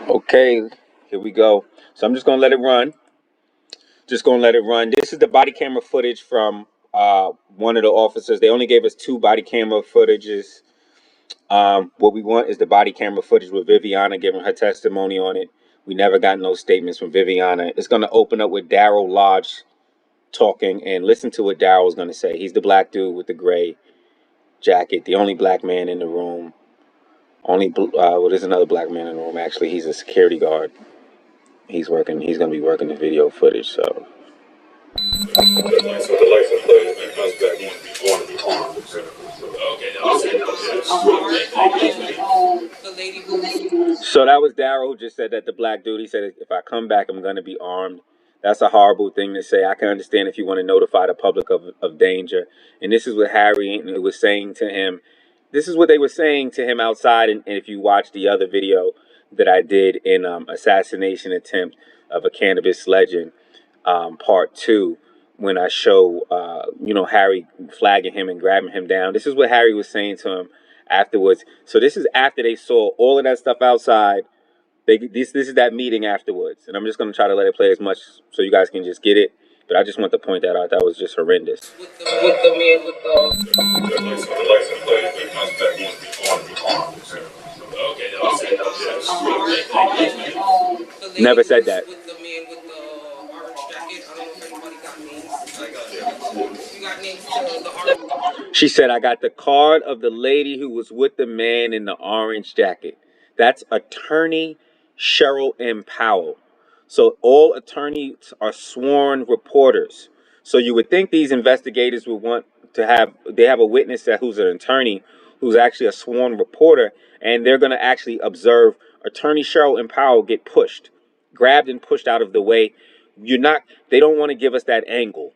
Okay, here we go. So I'm just gonna let it run. Just gonna let it run. This is the body camera footage from one of the officers. They only gave us 2 body camera footages. What we want is the body camera footage with Vivianna giving her testimony on it. We never got no statements from Vivianna. It's gonna open up with Daryl Lodge talking, and listen to what Daryl's gonna say. He's the black dude with the gray jacket, the only black man in the room. Well, there's another black man in the room. Actually, he's a security guard. He's working. He's gonna be working the video footage. So. So that was Daryl who just said that the black dude. He said, if I come back, I'm gonna be armed. That's a horrible thing to say. I can understand if you want to notify the public of danger. And this is what Harry was saying to him. This is what they were saying to him outside. And if you watch the other video that I did in Assassination Attempt of a Cannabis Legend, part 2, when I show, Harry flagging him and grabbing him down. This is what Harry was saying to him afterwards. So this is after they saw all of that stuff outside. This is that meeting afterwards. And I'm just going to try to let it play as much so you guys can just get it. But I just want to point that out. That was just horrendous. Never said that. She said, I got the card of the lady who was with the man in the orange jacket. That's attorney Cheryl M. Powell. So all attorneys are sworn reporters. So you would think these investigators would want to have a witness who's an attorney who's actually a sworn reporter, and they're going to actually observe attorney Cheryl M. Powell get grabbed and pushed out of the way. They don't want to give us that angle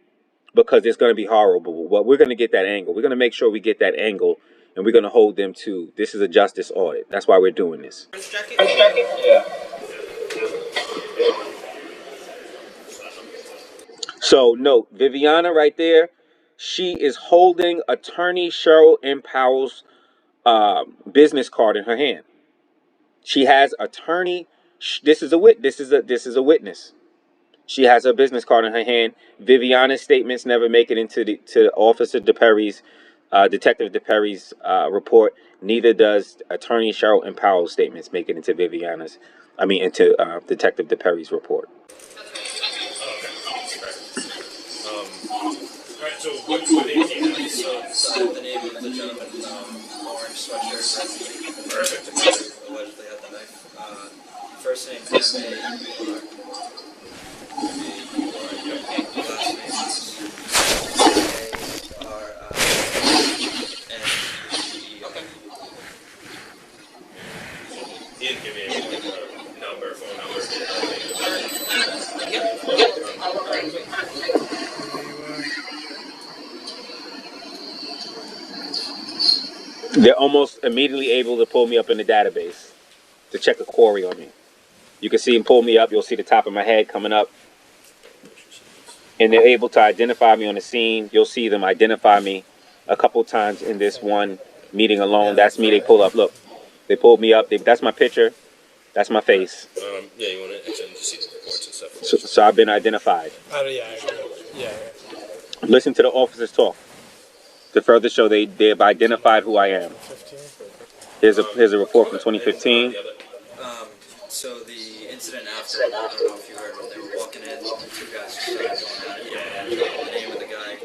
because it's going to be horrible. But we're going to get that angle. We're going to make sure we get that angle, and we're going to hold them to, this is a justice audit. That's why we're doing this. Yeah. So note, Vivianna right there, she is holding attorney Cheryl M. Powell's business card in her hand. She has attorney. This is a witness. She has her business card in her hand. Vivianna's statements never make it to Officer Diperri's, Detective Diperri's report. Neither does attorney Cheryl M. Powell's statements make it into Detective Diperri's report. Alright, so what do they do? So the name of the gentleman in orange sweatshirt, perfect, allegedly had the knife. First name M-A-U-R. Last name A-R-N-E-R. He didn't give me a number, phone number. They're almost immediately able to pull me up in the database to check a query on me. You can see them pull me up. You'll see the top of my head coming up. And they're able to identify me on the scene. You'll see them identify me a couple times in this one meeting alone. That's me. They pull up. Look, they pulled me up. That's my picture. That's my face. Yeah, you want to extend to see the reports and stuff. So I've been identified. Yeah. Listen to the officers talk. To further show they've identified who I am. Here's a report from 2015. So the incident after, I don't know if you heard when they were walking in, 2 guys started going at it, the name of the guy.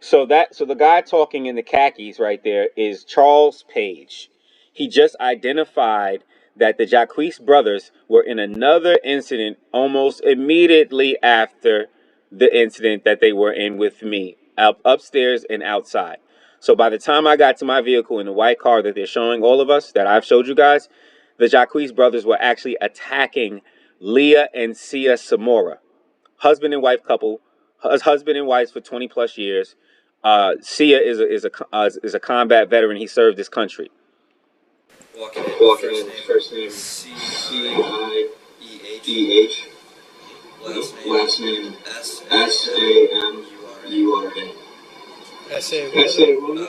So the guy talking in the khakis right there is Charles Page. He just identified that the Jacques brothers were in another incident almost immediately after the incident that they were in with me, upstairs and outside. So by the time I got to my vehicle in the white car that they're showing all of us, that I've showed you guys, the Jacques brothers were actually attacking Leah and Sia Samora, husband and wife couple, husband and wife for 20 plus years. Sia is a combat veteran. He served this country. Walking in, first name C-I-E-H, last name S-A-M-U-R-A. S-A-M-U-R-A.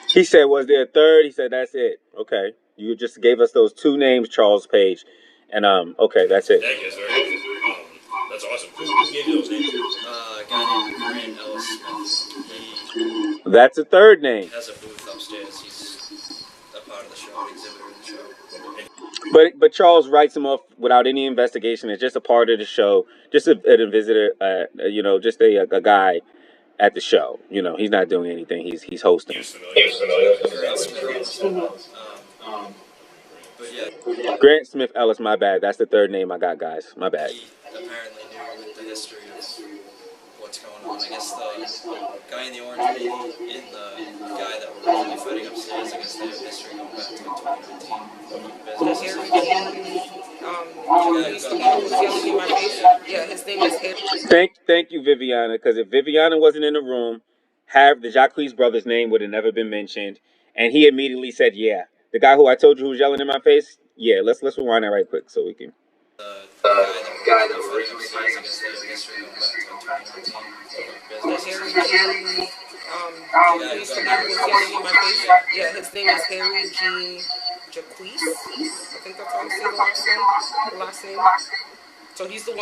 He said, was there a third? He said, that's it. Okay. You just gave us those two names, Charles Page. And, okay, that's it. Thank you. That's very helpful. That's awesome. Who gave you those names? A guy named Grant Ellis Smith. That's a third name. He has a booth upstairs. He's a part of the show, an exhibitor in the show. But Charles writes him off without any investigation. It's just a part of the show, just a visitor, just a guy at the show. You know, he's not doing anything. He's hosting. He was familiar. But yeah. Grant Smith Ellis, my bad. That's the third name I got, guys. My bad. He apparently knew the history of what's going on. I guess the guy in the orange hoodie and the guy that were originally fighting upstairs, I guess they have history going back to 2019. Yeah, his name is Harry. Thank you, Vivianna, because if Vivianna wasn't in the room, the Jacques brother's name would have never been mentioned. And he immediately said, yeah. The guy who I told you who was yelling in my face, yeah, let's rewind that right quick so we can. The guy that was fighting upstairs, I guess they have history going back to 2019. Yeah, his name is Harry Jean Jacques. I think that's how you say the last name. So he's the one.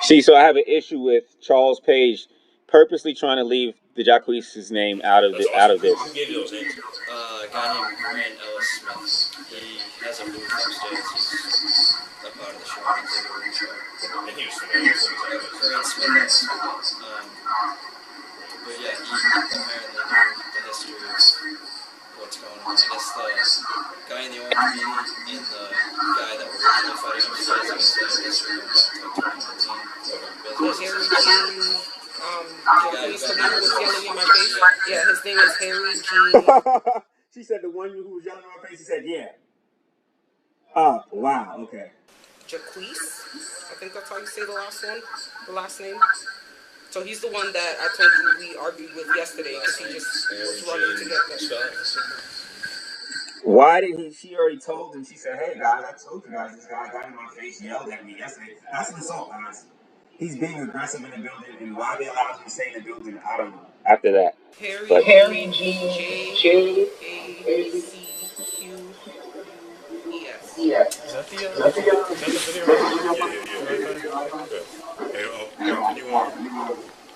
See, so I have an issue with Charles Page purposely trying to leave the Jacques' name out of this. Who gave you those names? A guy named Grant Ellis Smith. He has a booth upstairs. He's a part of the show, an exhibitor in the show. And he was familiar with Grant Smith. But yeah, he apparently knew the history of what's going on. I guess the guy in the orange hoodie and the guy that were originally fighting upstairs, I guess they have history going back to 2019. Yeah, his name is Harry Jean. She said the one who was yelling in my face, he said, yeah. Oh, wow, okay. Jacques, I think that's how you say the last name. So he's the one that I told you we argued with yesterday because he just was running to get them. Why did she already told him, she said, hey guys, I told you guys this guy got in my face, yelled at me yesterday. That's an assault, guys. He's being aggressive in the building, and why they allowed him to stay in the building, I don't know. After that. Harry Jean Jacques. Is that the video? Can you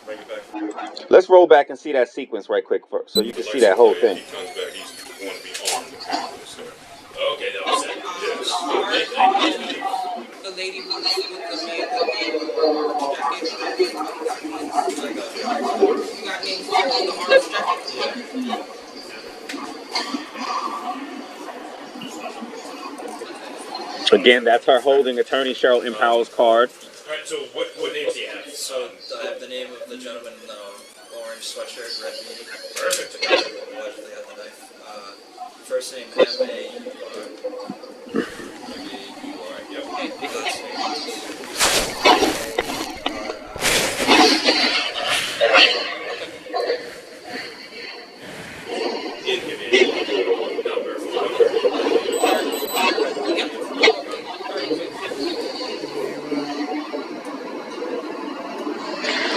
bring it back? Let's roll back and see that sequence right quick first, so you can see that whole thing. He comes back, he's going to be armed apparently, so. Okay, that was it. Yes. The lady who was with the man you got named the Maur Stringer. Again, that's her holding attorney Cheryl Impowell's card. Alright, so what names do you have? So I have the name of the gentleman in the orange sweatshirt, red beanie. Perfect. Allegedly had the knife. First name M.A. Last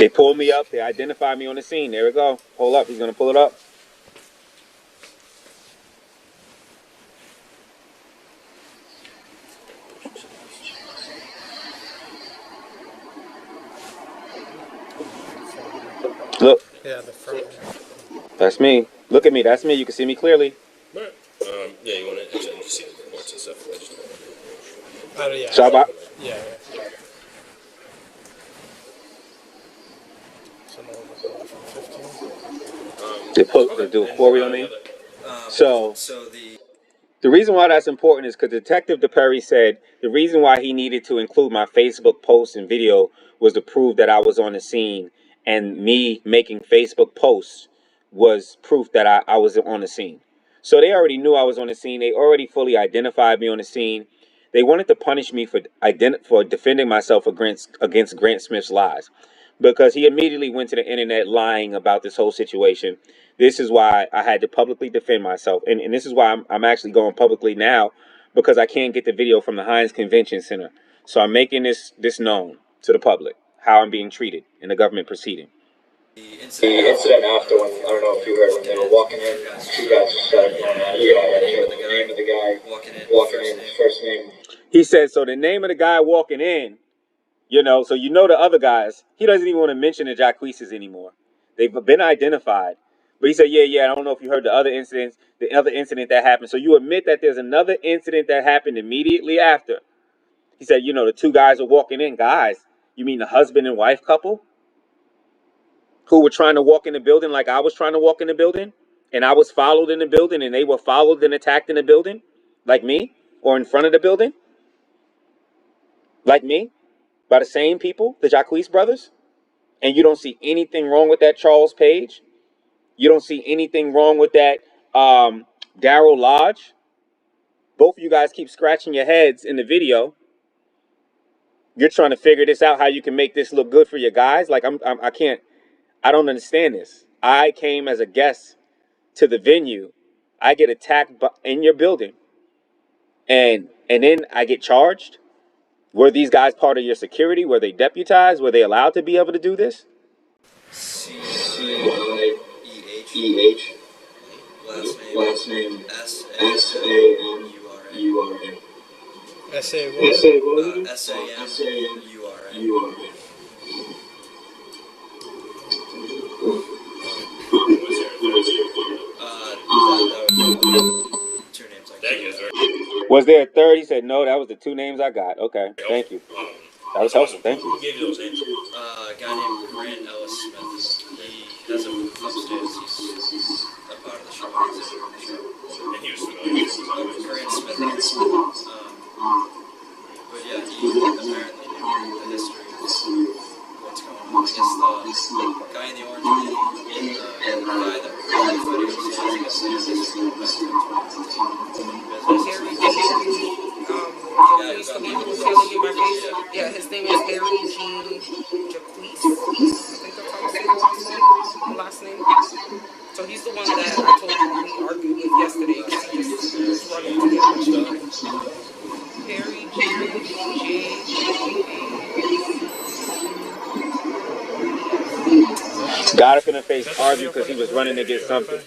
They pull me up. They identify me on the scene. There we go. Hold up. He's going to pull it up. Look. Yeah, the front. That's me. Look at me. That's me. You can see me clearly. Alright. Yeah, you want to see the reports and stuff. Yeah. So about. Yeah. So no one from 15. They do a query on me. So the reason why that's important is because Detective Diperri said the reason why he needed to include my Facebook post and video was to prove that I was on the scene, and me making Facebook posts was proof that I was on the scene. So they already knew I was on the scene. They already fully identified me on the scene. They wanted to punish me for defending myself against Grant Smith's lies, because he immediately went to the internet lying about this whole situation. This is why I had to publicly defend myself. And this is why I'm actually going publicly now, because I can't get the video from the Hynes Convention Center. So I'm making this known to the public, how I'm being treated in the government proceeding. The incident after, when, I don't know if you heard, when they were walking in, two guys just started going at it. The name of the guy walking in, first name. He said, so the name of the guy walking in, you know, so you know the other guys, he doesn't even want to mention the Jacqueses anymore. They've been identified. But he said, yeah, I don't know if you heard the other incident that happened. So you admit that there's another incident that happened immediately after. He said, you know, the two guys are walking in. Guys, you mean the husband and wife couple? Who were trying to walk in the building like I was trying to walk in the building? And I was followed in the building and they were followed and attacked in the building? Like me? Or in front of the building? Like me? By the same people, the Jacques brothers? And you don't see anything wrong with that Charles Page? You don't see anything wrong with that Daryl Lodge? Both of you guys keep scratching your heads in the video. You're trying to figure this out, how you can make this look good for your guys. Like I don't understand this. I came as a guest to the venue. I get attacked in your building. And then I get charged. Were these guys part of your security? Were they deputized? Were they allowed to be able to do this? C-I-E-H. Last name S-A-M-U-R-A. S-A-M-U-R-A. S-A-M-U-R-A. Two names like that. Was there a third? He said, no, that was the two names I got. Okay, thank you. That was helpful, thank you. Who gave you those names? A guy named Grant Ellis Smith. He has him upstairs. He's a part of the show. He's in the show. And he was familiar with Grant Smith. But yeah, he apparently knew the history of what's going on. I guess the guy in the orange hoodie and the guy that we're really fighting upstairs, I guess the history goes back to 2015. He's the one who was telling you my face. Yeah, his name is Harry Jean Jacques. I think that's how you say the last name. So he's the one that I told you we argued with yesterday because he just was running to get my stuff. Harry Jean Jacques. Got us in the face, argued because he was running to get something.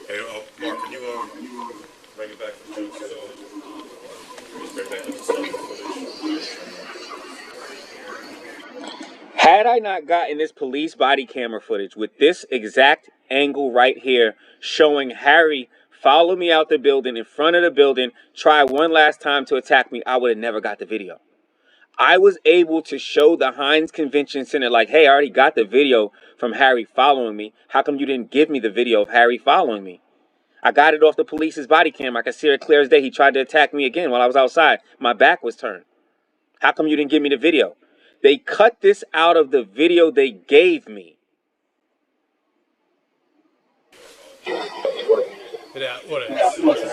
Hey, Mark, can you bring it back to the Had I not gotten this police body camera footage with this exact angle right here showing Harry follow me out the building, in front of the building, try one last time to attack me, I would have never got the video. I was able to show the Hynes Convention Center, like, hey, I already got the video from Harry following me. How come you didn't give me the video of Harry following me? I got it off the police's body cam. I could see it clear as day. He tried to attack me again while I was outside. My back was turned. How come you didn't give me the video? They cut this out of the video they gave me. Yeah, what is?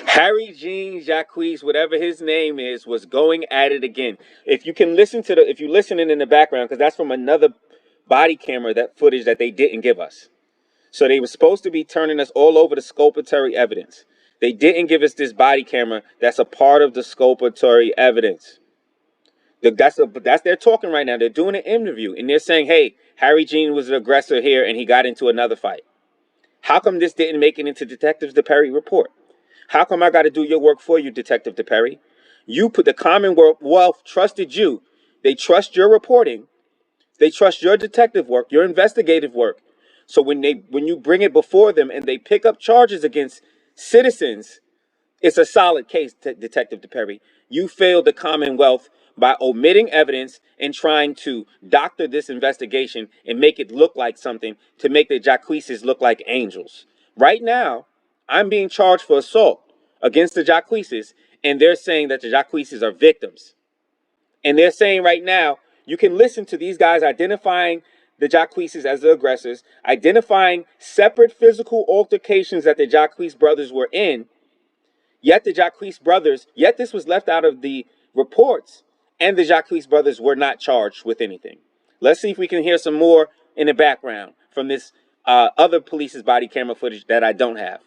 Harry Jean Jacques, whatever his name is, was going at it again. If you can listen to if you listening in the background, because that's from another body camera, that footage that they didn't give us. So they were supposed to be turning us all over the sculpatory evidence. They didn't give us this body camera that's a part of the sculpatory evidence. That's they're talking right now. They're doing an interview and they're saying, hey, Harry Jean was the aggressor here and he got into another fight. How come this didn't make it into Detective Diperri report? How come I got to do your work for you, Detective Diperri? You put the Commonwealth trusted you. They trust your reporting. They trust your detective work, your investigative work. So when you bring it before them and they pick up charges against citizens, it's a solid case, Detective Diperri. You failed the Commonwealth by omitting evidence and trying to doctor this investigation and make it look like something to make the Jacqueses look like angels. Right now, I'm being charged for assault against the Jacqueses, and they're saying that the Jacqueses are victims. And they're saying right now, you can listen to these guys identifying the Jacqueses as the aggressors, identifying separate physical altercations that the Jacques brothers were in, yet this was left out of the reports, and the Jacques brothers were not charged with anything. Let's see if we can hear some more in the background from this other police's body camera footage that I don't have.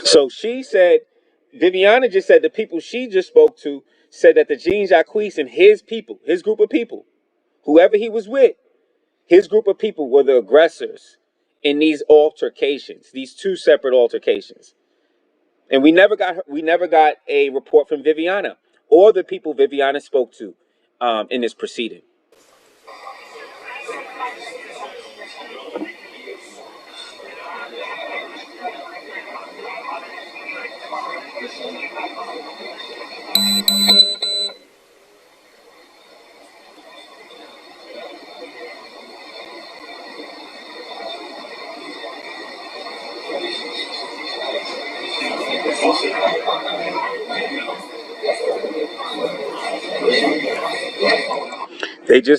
So she said, Vivianna just said the people she just spoke to said that the Jean Jacques and his people, his group of people, whoever he was with, his group of people were the aggressors in these altercations, these two separate altercations. And we never got a report from Vivianna or the people Vivianna spoke to in this proceeding.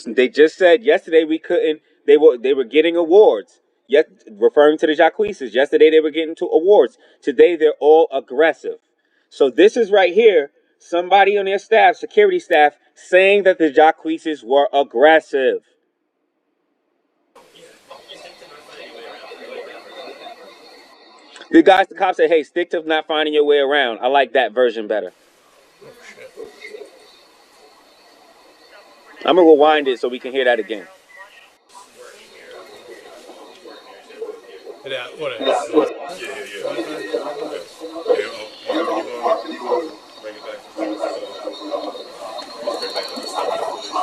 They just said yesterday we couldn't. They were getting awards. Yet referring to the Jacqueses, yesterday they were getting to awards. Today they're all aggressive. So this is right here. Somebody on their staff, security staff, saying that the Jacqueses were aggressive. The cops said, "Hey, stick to not finding your way around." I like that version better. I'm gonna rewind it so we can hear that again. Yeah, what Yeah. Can you bring it back from back up the stuff?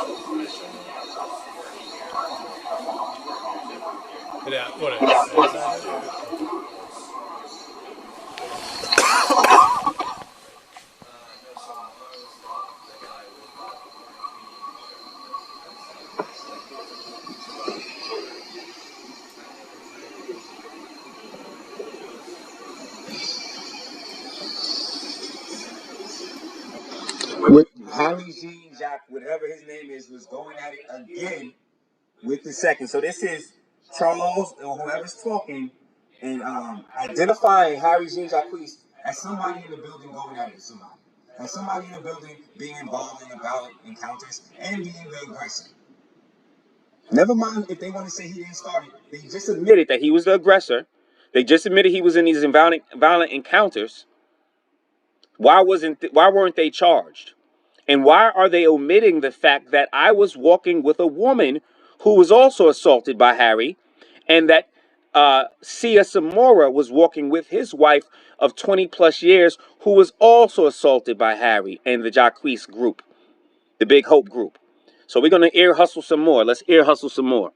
Yeah, what With Harry Jean Jacques, whatever his name is, was going at it again with the second. So this is Charles or whoever's talking and identifying Harry Jean Jacques as somebody in the building going at it with somebody. As somebody in the building being involved in the violent encounters and being the aggressor. Never mind if they want to say he didn't start it. They just admitted that he was the aggressor. They just admitted he was in these violent encounters. Why weren't they charged? And why are they omitting the fact that I was walking with a woman who was also assaulted by Harry, and that Sia Samora was walking with his wife of 20 plus years who was also assaulted by Harry and the Jacques group, the Big Hope group. So we're going to ear hustle some more. Let's ear hustle some more.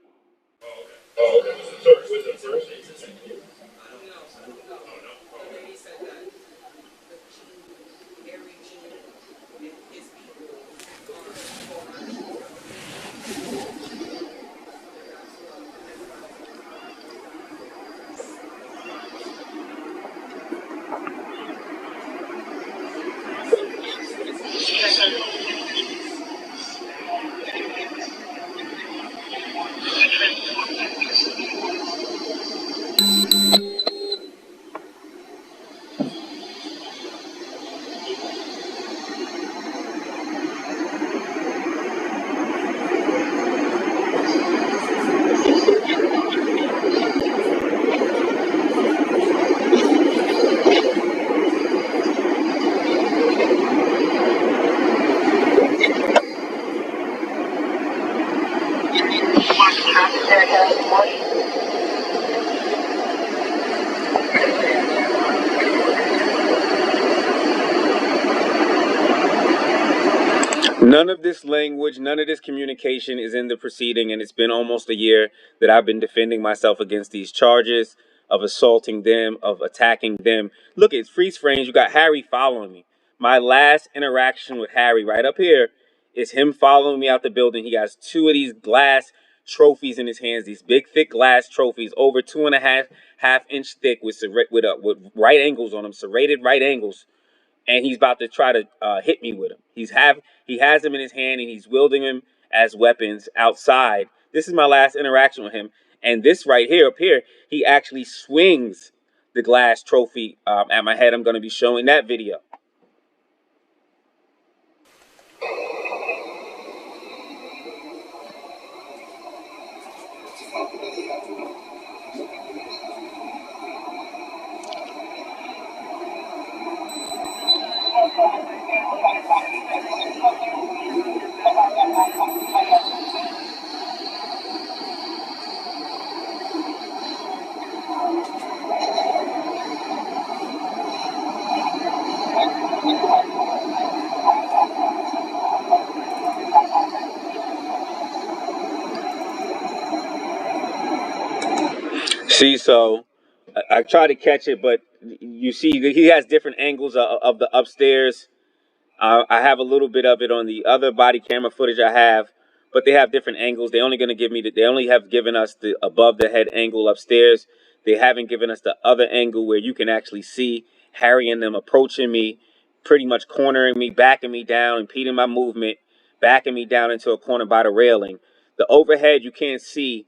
None of this language, none of this communication is in the proceeding, and it's been almost a year that I've been defending myself against these charges of assaulting them, of attacking them. Look, it's freeze frames. You got Harry following me. My last interaction with Harry right up here is him following me out the building. He has two of these glass trophies in his hands, these big thick glass trophies, over 2.5 inch thick, with right angles on them, serrated right angles, and he's about to try to hit me with them. He has them in his hand, and he's wielding them as weapons outside. This is my last interaction with him, and this right here, up here, he actually swings the glass trophy at my head. I'm going to be showing that video. See, so I try to catch it, but you see, he has different angles of the upstairs. I have a little bit of it on the other body camera footage I have, but they have different angles. They only they only have given us the above the head angle upstairs. They haven't given us the other angle where you can actually see Harry and them approaching me, pretty much cornering me, backing me down, impeding my movement, backing me down into a corner by the railing. The overhead, you can't see,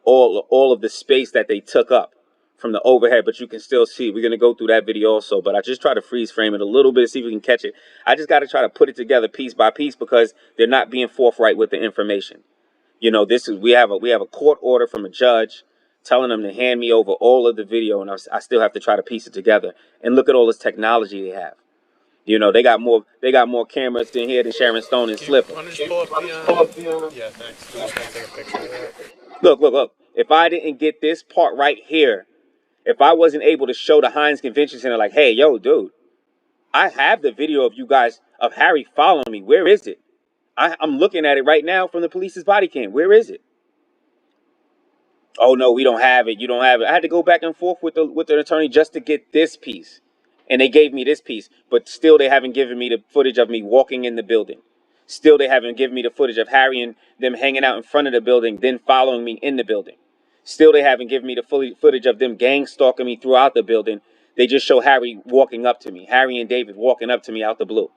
all of the space that they took up from the overhead, but you can still see. We're going to go through that video also, but I just try to freeze frame it a little bit, see if we can catch it. I just got to try to put it together piece by piece because they're not being forthright with the information. We have a court order from a judge telling them to hand me over all of the video, and I still have to try to piece it together. And look at all this technology they have. They got more cameras in here than Sharon Stone and Slipper. Want to just pull up the, yeah, thanks. I'm just going to take a picture of that. Look. If I didn't get this part right here, if I wasn't able to show the Hynes Convention Center, like, hey, yo, dude, I have the video of you guys, of Harry following me. Where is it? I'm looking at it right now from the police's body cam. Where is it? Oh, no, we don't have it. You don't have it. I had to go back and forth with the attorney just to get this piece. And they gave me this piece. But still, they haven't given me the footage of me walking in the building. Still, they haven't given me the footage of Harry and them hanging out in front of the building, then following me in the building. Still, they haven't given me the footage of them gang stalking me throughout the building. They just show Harry walking up to me, Harry and David walking up to me out the blue.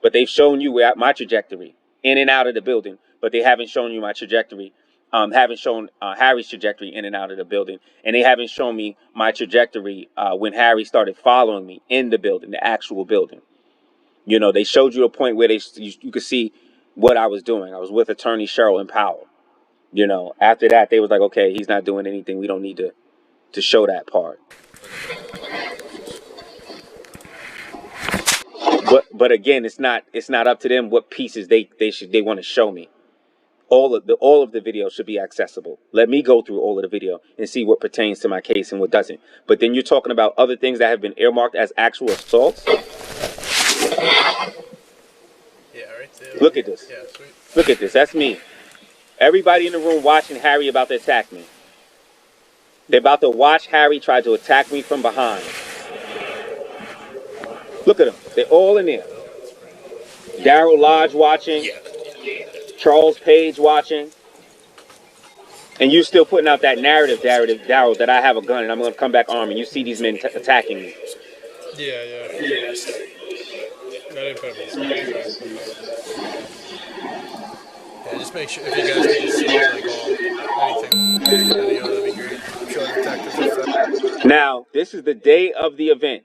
But they've shown you my trajectory in and out of the building, but they haven't shown you my trajectory. Haven't shown Harry's trajectory in and out of the building, and they haven't shown me my trajectory when Harry started following me in the building, the actual building. They showed you a point where you could see what I was doing. I was with attorney Cheryl and Powell. After that, they was like, okay, he's not doing anything. We don't need to show that part. But again, it's not up to them what pieces they want to show me. All of the video should be accessible. Let me go through all of the video and see what pertains to my case and what doesn't. But then you're talking about other things that have been earmarked as actual assaults. Yeah, right there. Look at this. Yeah, sweet. Look at this. That's me. Everybody in the room watching Harry about to attack me. They're about to watch Harry try to attack me from behind. Look at them. They're all in there. Daryl Lodge watching. Charles Page watching. And you still putting out that narrative, Daryl, that I have a gun and I'm going to come back armed, and you see these men attacking me. Yeah. I didn't put them in yeah, just make sure if you guys can just see anything, video, that'd be great. I'm sure detectives. Now, this is the day of the event.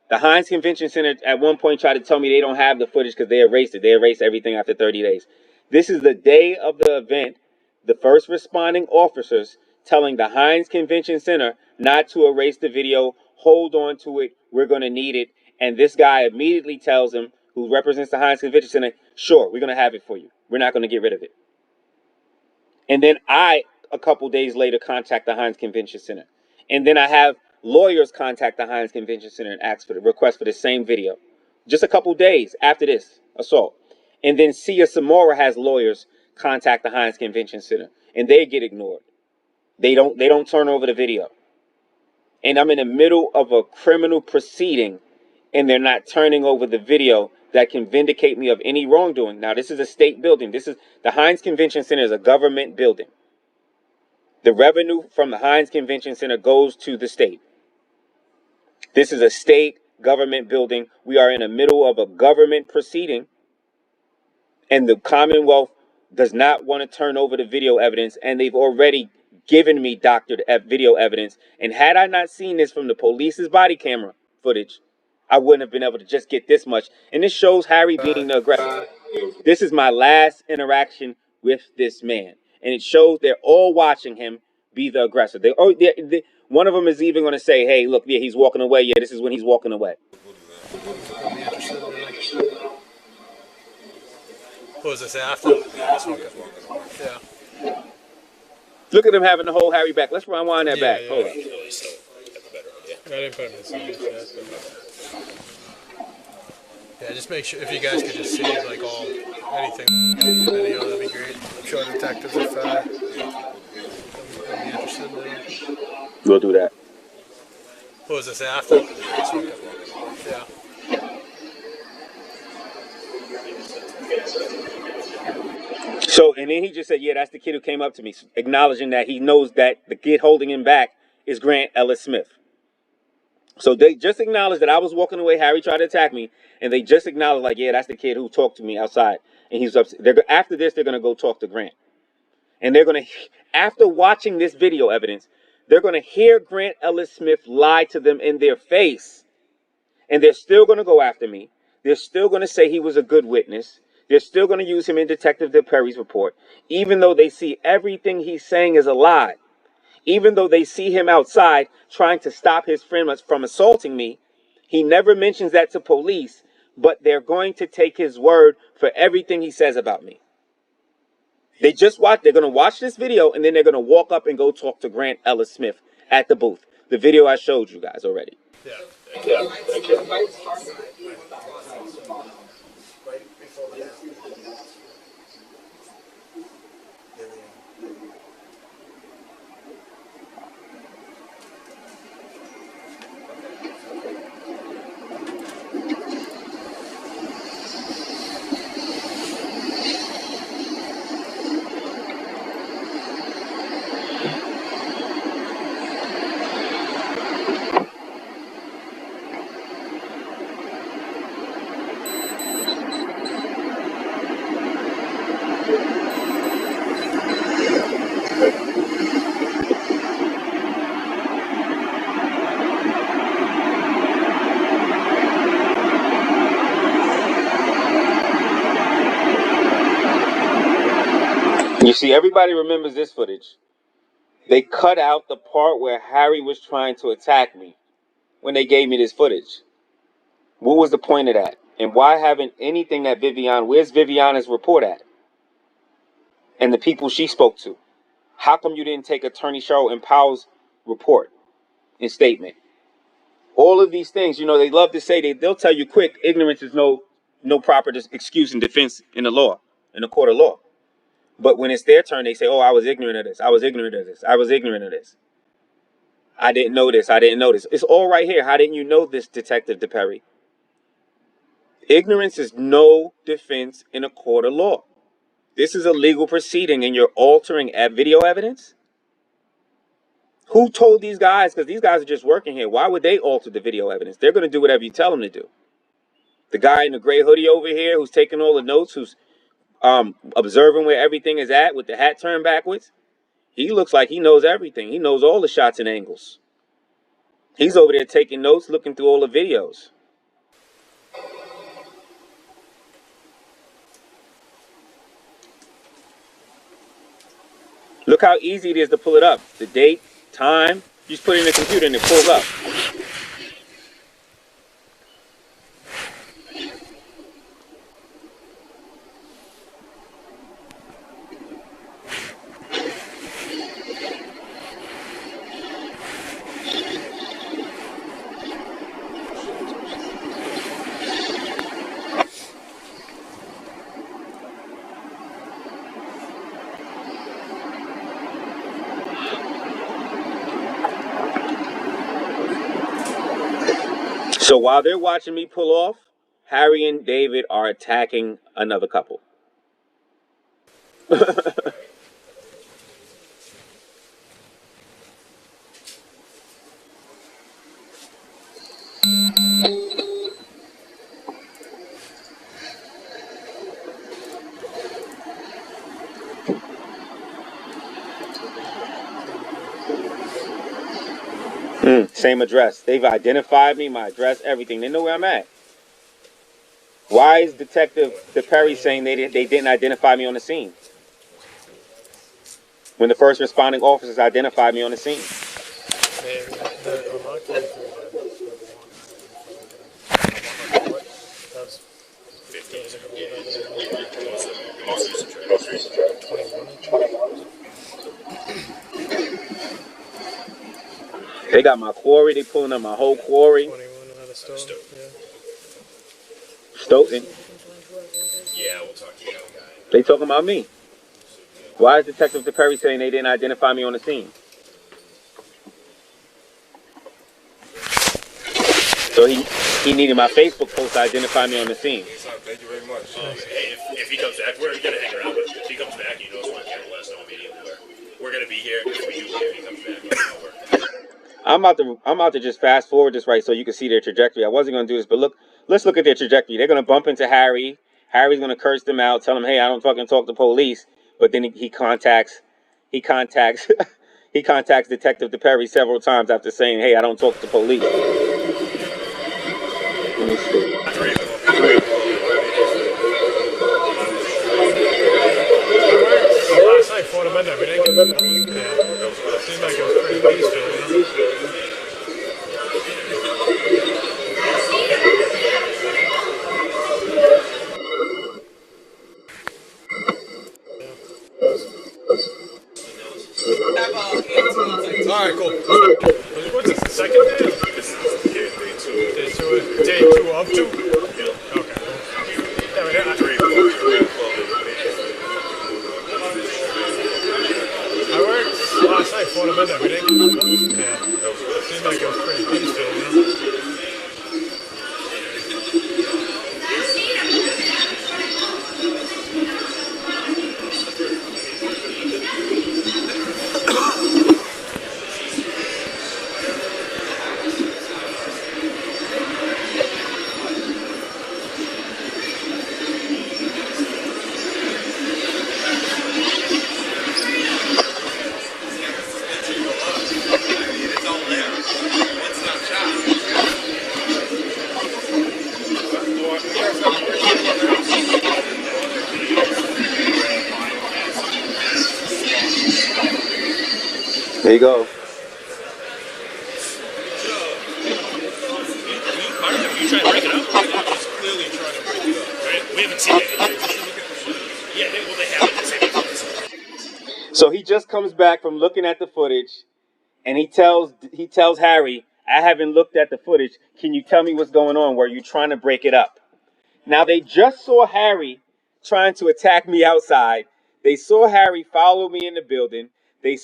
The Hynes Convention Center at one point tried to tell me they don't have the footage because they erased it. They erased everything after 30 days. This is the day of the event. The first responding officers telling the Hynes Convention Center not to erase the video. Hold on to it. We're going to need it. And this guy immediately tells him, who represents the Hynes Convention Center, sure, we're going to have it for you. We're not going to get rid of it. And then I, a couple days later, contact the Hynes Convention Center. And then I have lawyers contact the Hynes Convention Center and ask for the request for the same video. Just a couple days after this assault. And then Sia Samora has lawyers contact the Hynes Convention Center. And they get ignored. They don't turn over the video. And I'm in the middle of a criminal proceeding, and they're not turning over the video that can vindicate me of any wrongdoing. Now, this is a state building. This is the Hynes Convention Center is a government building. The revenue from the Hynes Convention Center goes to the state. This is a state government building. We are in the middle of a government proceeding, and the Commonwealth does not want to turn over the video evidence, and they've already given me doctored video evidence. And had I not seen this from the police's body camera footage, I wouldn't have been able to just get this much. And this shows Harry being the aggressor. This is my last interaction with this man, and it shows they're all watching him be the aggressor. One of them is even going to say, "Hey, look, yeah, he's walking away. Yeah, this is when he's walking away." What was this after? Yeah. Look at him having the whole Harry back. Let's rewind that back. Hold on. I didn't put him in some yet. Yeah, just make sure if you guys could just see like anything video, that'd be great. I'm sure detectives if they'll be interested in it. We'll do that. What was this after? Yeah. So, and then he just said, "Yeah, that's the kid who came up to me," acknowledging that he knows that the kid holding him back is Grant Ellis Smith. So they just acknowledged that I was walking away. Harry tried to attack me, and they just acknowledged, like, yeah, that's the kid who talked to me outside, and he's upset. After this, they're going to go talk to Grant, and they're going to, after watching this video evidence, they're going to hear Grant Ellis Smith lie to them in their face, and they're still going to go after me. They're still going to say he was a good witness. They're still going to use him in Detective Diperri's report, even though they see everything he's saying is a lie. Even though they see him outside trying to stop his friend from assaulting me, he never mentions that to police, but they're going to take his word for everything he says about me. They're going to watch this video, and then they're going to walk up and go talk to Grant Ellis Smith at the booth. The video I showed you guys already. Yeah. You see, everybody remembers this footage. They cut out the part where Harry was trying to attack me when they gave me this footage. What was the point of that? And why haven't anything that where's Vivianna's report at? And the people she spoke to? How come you didn't take Attorney Cheryl and Powell's report and statement? All of these things, they love to say, they'll tell you quick, ignorance is no proper excuse and defense in the law, in the court of law. But when it's their turn, they say, "Oh, I was ignorant of this. I was ignorant of this. I was ignorant of this. I didn't know this. I didn't know this." It's all right here. How didn't you know this, Detective Diperri? Ignorance is no defense in a court of law. This is a legal proceeding, and you're altering video evidence? Who told these guys? Because these guys are just working here. Why would they alter the video evidence? They're going to do whatever you tell them to do. The guy in the gray hoodie over here who's taking all the notes, who's observing where everything is at with the hat turned backwards, he looks like he knows everything. He knows all the shots and angles. He's over there taking notes, looking through all the videos. Look how easy it is to pull it up. The date, time, you just put it in the computer and it pulls up. So while they're watching me pull off, Harry and David are attacking another couple. Same address. They've identified me, my address, everything. They know where I'm at. Why is Detective Diperri saying they didn't identify me on the scene when the first responding officers identified me on the scene? They got my quarry. They pulling up my whole quarry. Stoughton. Yeah, we'll talk to you, guy. They talking about me. Why is Detective Diperri saying they didn't identify me on the scene? So he needed my Facebook post to identify me on the scene. Thank you very much. Hey, if he comes back, we're gonna hang around. But if he comes back, you know, so let us know immediately. We're gonna be here if we do. If he comes back, I'm about to just fast forward this right so you can see their trajectory. I wasn't gonna do this, but let's look at their trajectory. They're gonna bump into Harry. Harry's gonna curse them out, tell them, "Hey, I don't fucking talk to police." But then he contacts he contacts Detective Diperri several times after saying, "Hey, I don't talk to police." Let me see. Last night, fought him and everything. Seemed like it was pretty peaceful, you know? Alright, cool. What's this, the second day? this is day two. Day two of two? Yeah. Okay. Yeah, I worked last night, fought him and everything. Yeah. Seemed like it was pretty peaceful, you know? There you go. Are you trying to break it up? He's clearly trying to break it up. Right? We haven't seen it. Yeah, they haven't. So he just comes back from looking at the footage, and he tells Harry, "I haven't looked at the footage. Can you tell me what's going on? Were you trying to break it up?" Now they just saw Harry trying to attack me outside. They saw Harry follow me in the building. They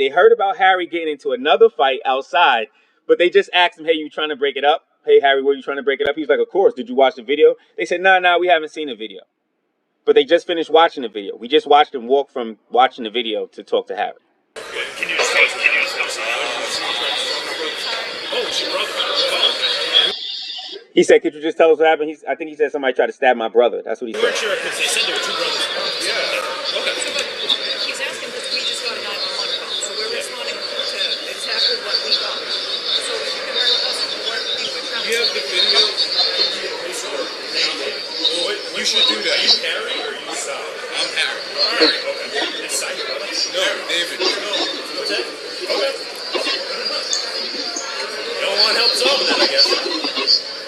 heard about Harry getting into another fight outside, but they just asked him, "Hey, you trying to break it up? Hey, Harry, were you trying to break it up?" He was like, "Of course. Did you watch the video?" They said, "No, we haven't seen the video." But they just finished watching the video. We just watched him walk from watching the video to talk to Harry. Can you just oh, it's your brother. Oh, okay. He said, "Could you just tell us what happened?" I think he said somebody tried to stab my brother. That's what he We said. weren't sure because they said there were two brothers. Yeah. Okay. He's asking because we just got a 911 call, so we're responding to exactly what we got. So if you can work with us, we can work with you. We're trying to You have the video. You should do that. Are you Harry or are you Sal? I'm Harry. Alright, okay. Is Sal your brother? No, David. No. What's that? Okay. You don't want help solving that, I guess.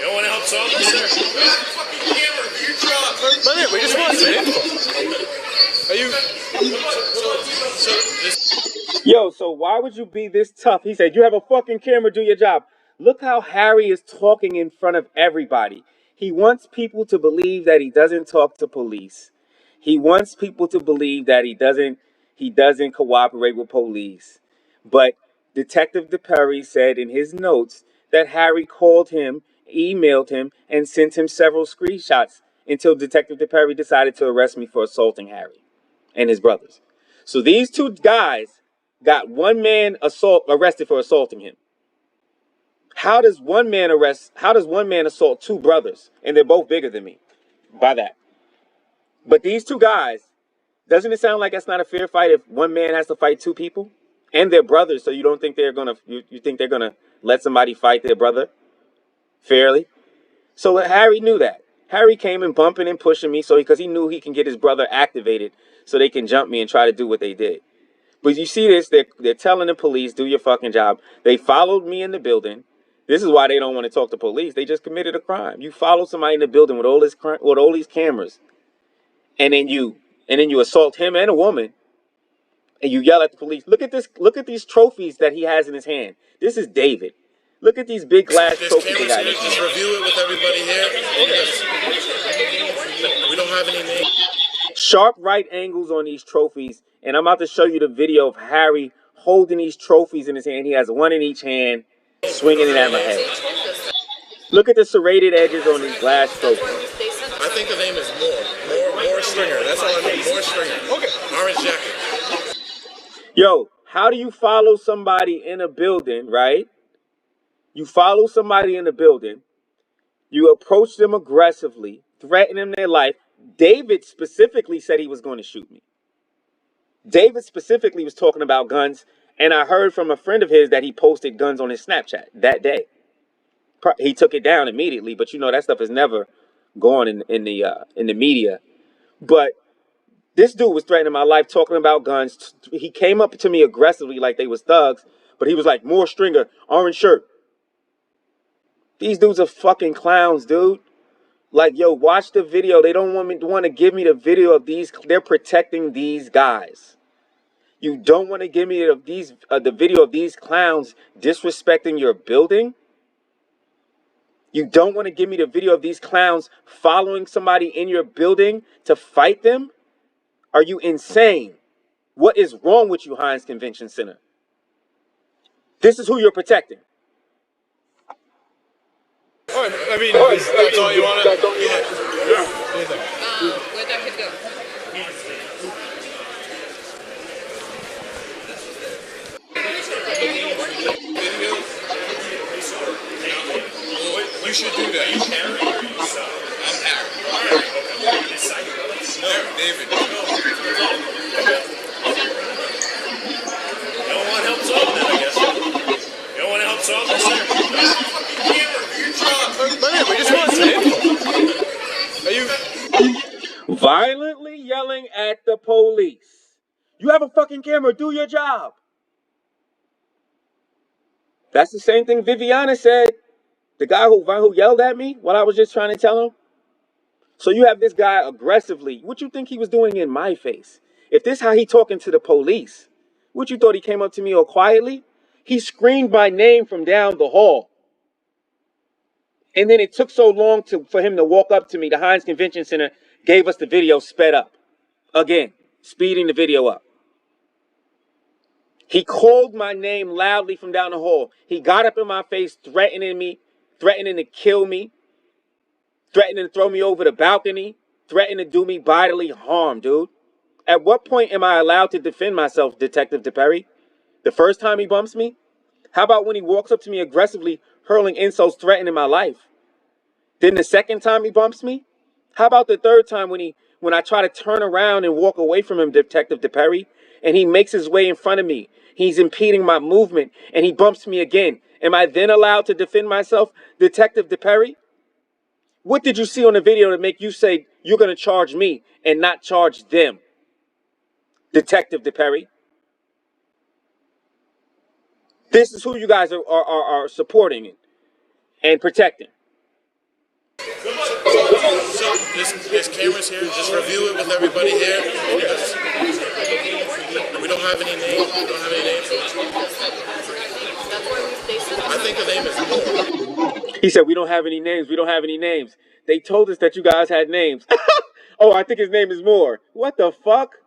You don't want to help solve this, sir? Fucking camera, do your job. But yeah, we just want to info. Are you... So this... Yo, so why would you be this tough? He said, "You have a fucking camera, do your job." Look how Harry is talking in front of everybody. He wants people to believe that he doesn't talk to police. He wants people to believe that he doesn't cooperate with police. But Detective Diperri said in his notes that Harry called him emailed him, and sent him several screenshots until Detective Diperri decided to arrest me for assaulting Harry and his brothers. So these two guys got one man arrested for assaulting him. How does one man assault two brothers, and they're both bigger than me by that? But these two guys, doesn't it sound like that's not a fair fight if one man has to fight two people? And they're brothers, so you don't think you think they're gonna let somebody fight their brother fairly? So Harry knew that. Harry came and bumping and pushing me because he knew he can get his brother activated so they can jump me and try to do what they did. But you see this, they're telling the police, do your fucking job. They followed me in the building. This is why they don't want to talk to police. They just committed a crime. You follow somebody in the building with all these cameras, and then you assault him and a woman, and you yell at the police. Look at this. Look at these trophies that he has in his hand. This is David. Look at these big glass trophies they got. Just review it with everybody here. We don't have any names. Sharp right angles on these trophies, and I'm about to show you the video of Harry holding these trophies in his hand. He has one in each hand, swinging it at my head. Look at the serrated edges on these glass trophies. I think the name is Maur Stringer. That's all I know. Maur Stringer. Okay. Orange jacket. Yo, how do you follow somebody in a building, right? You follow somebody in a building. You approach them aggressively, threaten them their life. David specifically said he was going to shoot me. David specifically was talking about guns, and I heard from a friend of his that he posted guns on his Snapchat that day. He took it down immediately, but you know that stuff is never gone in the media. But this dude was threatening my life, talking about guns. He came up to me aggressively like they was thugs, but he was like, Maur Stringer, orange shirt. These dudes are fucking clowns, dude. Like, yo, watch the video. They don't want to give me the video of these. They're protecting these guys. You don't want to give me the video of these clowns disrespecting your building? You don't want to give me the video of these clowns following somebody in your building to fight them? Are you insane? What is wrong with you, Hynes Convention Center? This is who you're protecting. All right, I mean, that's all you want to... Yeah. What do you think? Where'd that kid go? You should do that. You Harry or you Son? I'm Harry. Alright, okay. No, David. You don't want help solve that, I guess. You don't want to help solve this? Man, we just want to Are you... Violently yelling at the police. You have a fucking camera. Do your job. That's the same thing Vivianna said. The guy who yelled at me while I was just trying to tell him. So you have this guy aggressively. What you think he was doing in my face? If this is how he talking to the police, what you thought he came up to me all quietly? He screamed my name from down the hall. And then it took so long for him to walk up to me. The Hynes Convention Center gave us the video sped up. Again, speeding the video up. He called my name loudly from down the hall. He got up in my face, threatening me, threatening to kill me, threatening to throw me over the balcony, threatening to do me bodily harm, dude. At what point am I allowed to defend myself, Detective Diperri? The first time he bumps me? How about when he walks up to me aggressively, hurling insults, threatening my life? Then the second time he bumps me? How about the third time when I try to turn around and walk away from him, Detective Diperri, and he makes his way in front of me? He's impeding my movement, and he bumps me again. Am I then allowed to defend myself, Detective Diperri? What did you see on the video to make you say you're going to charge me and not charge them, Detective Diperri? This is who you guys are supporting and protecting. So there's cameras here. Just review it with everybody here. We don't have any names. We don't have any names. I think the name is Maur. He said, we don't have any names. We don't have any names. They told us that you guys had names. Oh, I think his name is Maur. What the fuck?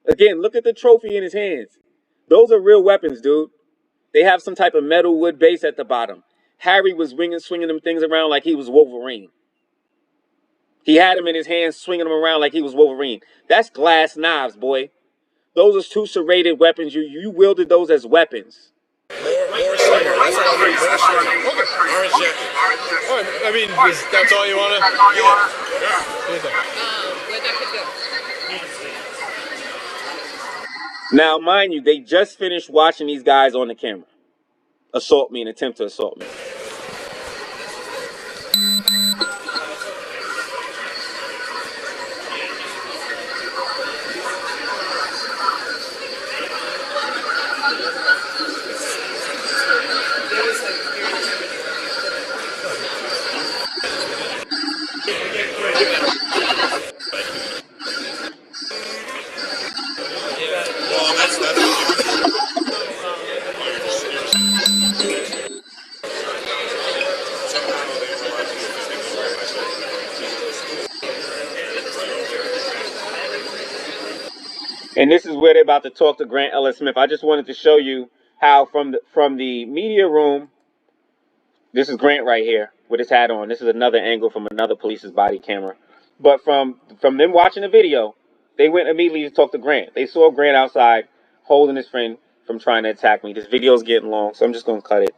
Again, look at the trophy in his hands. Those are real weapons, dude. They have some type of metal wood base at the bottom. Harry was swinging them things around like he was Wolverine. He had him in his hands, swinging them around like he was Wolverine. That's glass knives, boy. Those are two serrated weapons. You wielded those as weapons. Maur Stringer. That's all I heard. Maur Stringer. Okay. Orange jacket. All right. I mean, that's all you want to? Yeah. Where'd That could go. Now, mind you, they just finished watching these guys on the camera assault me and attempt to assault me. Well, that's And this is where they're about to talk to Grant Ellis Smith. I just wanted to show you how from the media room, this is Grant right here with his hat on. This is another angle from another police's body camera. But from them watching the video, they went immediately to talk to Grant. They saw Grant outside holding his friend from trying to attack me. This video is getting long, so I'm just going to cut it.